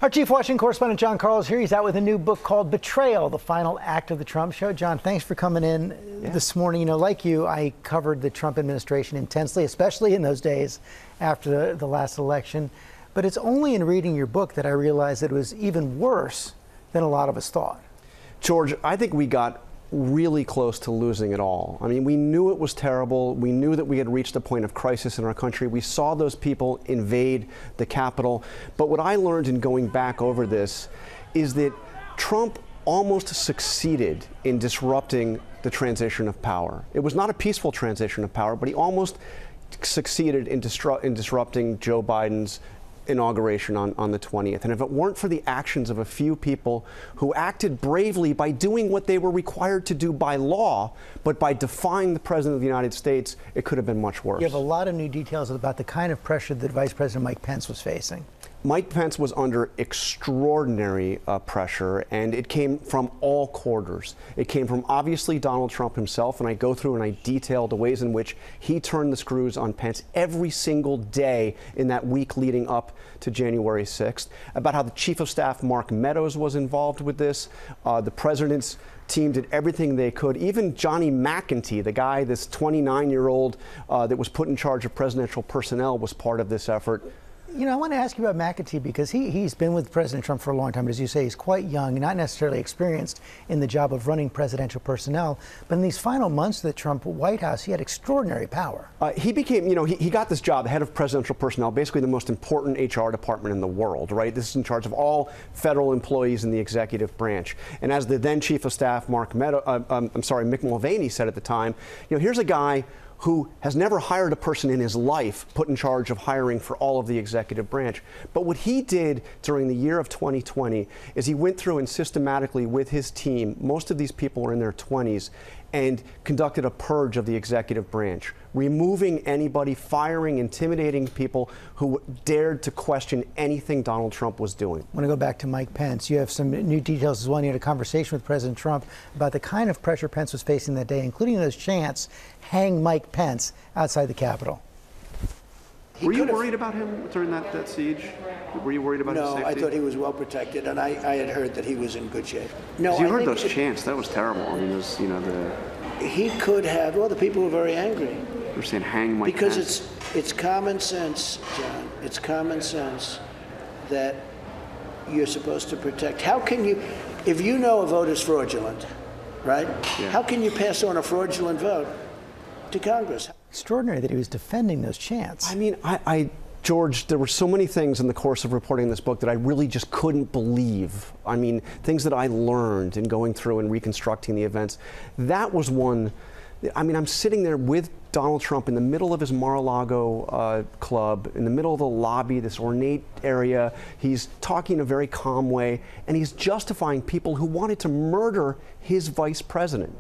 Our chief Washington correspondent, Jon Karl, is here. He's out with a new book called Betrayal, the final act of the Trump show. Jon, thanks for coming in this morning. You know, like you, I covered the Trump administration intensely, especially in those days after the last election. But it's only in reading your book that I realized that it was even worse than a lot of us thought. George, I think we got really close to losing it all. I mean, we knew it was terrible. We knew that we had reached a point of crisis in our country. We saw those people invade the Capitol. But what I learned in going back over this is that Trump almost succeeded in disrupting the transition of power. It was not a peaceful transition of power, but he almost succeeded in disrupting Joe Biden's inauguration on the 20th. And if it weren't for the actions of a few people who acted bravely by doing what they were required to do by law, but by defying the President of the United States, it could have been much worse. You have a lot of new details about the kind of pressure that Vice President Mike Pence was facing. Mike Pence was under extraordinary pressure, and it came from all quarters. It came from obviously Donald Trump himself, and I go through and I detail the ways in which he turned the screws on Pence every single day in that week leading up to January 6th, about how the Chief of Staff, Mark Meadows, was involved with this. The president's team did everything they could. Even Johnny McEntee, the guy, this 29-year-old that was put in charge of presidential personnel, was part of this effort. You know, I want to ask you about McEntee because he's been with President Trump for a long time. But as you say, he's quite young, not necessarily experienced in the job of running presidential personnel. But in these final months of the Trump White House, he had extraordinary power. He became, you know, he got this job, head of presidential personnel, basically the most important HR department in the world, right? This is in charge of all federal employees in the executive branch. And as the then Chief of Staff, Mick Mulvaney, said at the time, you know, here's a guy who has never hired a person in his life put in charge of hiring for all of the executive branch. But what he did during the year of 2020 is he went through and systematically with his team, most of these people were in their 20s, and conducted a purge of the executive branch, removing anybody, firing, intimidating people who dared to question anything Donald Trump was doing. I want to go back to Mike Pence. You have some new details as well. You had a conversation with President Trump about the kind of pressure Pence was facing that day, including those chants, "Hang Mike Pence," outside the Capitol. Were you worried about him during that siege? Were you worried about his safety? No, I thought he was well protected, and I had heard that he was in good shape. No, you heard those chants. That was terrible. I mean, you know, he could have. Well, the people were very angry. They're saying, "Hang Mike Pence." Because it's common sense, John. It's common sense that you're supposed to protect. How can you, if you know a vote is fraudulent, right? Yeah. How can you pass on a fraudulent vote to Congress? Extraordinary that he was defending those chants. I mean, George, there were so many things in the course of reporting this book that I really just couldn't believe. I mean, things that I learned in going through and reconstructing the events. That was one. I mean, I'm sitting there with Donald Trump in the middle of his Mar-a-Lago club, in the middle of the lobby, this ornate area. He's talking in a very calm way, and he's justifying people who wanted to murder his vice president.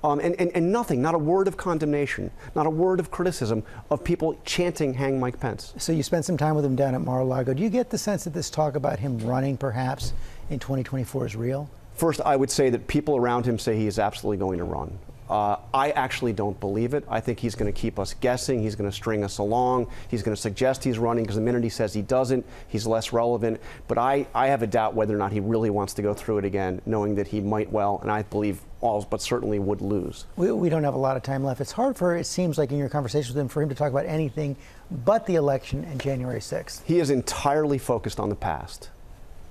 And nothing, not a word of condemnation, not a word of criticism of people chanting, "Hang Mike Pence." So you spent some time with him down at Mar-a-Lago. Do you get the sense that this talk about him running perhaps in 2024 is real? First, I would say that people around him say he is absolutely going to run. I actually don't believe it. I think he's going to keep us guessing. He's going to string us along. He's going to suggest he's running because the minute he says he doesn't, he's less relevant. But I have a doubt whether or not he really wants to go through it again, knowing that he might well, and I believe all, but certainly would lose. We don't have a lot of time left. It's hard it seems like in your conversation with him, for him to talk about anything but the election and January 6th. He is entirely focused on the past.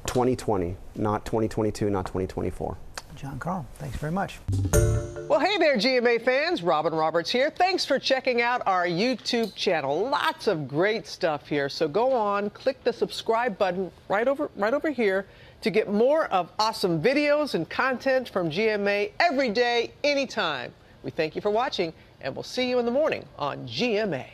2020, not 2022, not 2024. Jon Karl, thanks very much. Well, hey there, GMA fans. Robin Roberts here. Thanks for checking out our YouTube channel. Lots of great stuff here. So go on, click the subscribe button right over here to get more of awesome videos and content from GMA every day, anytime. We thank you for watching, and we'll see you in the morning on GMA.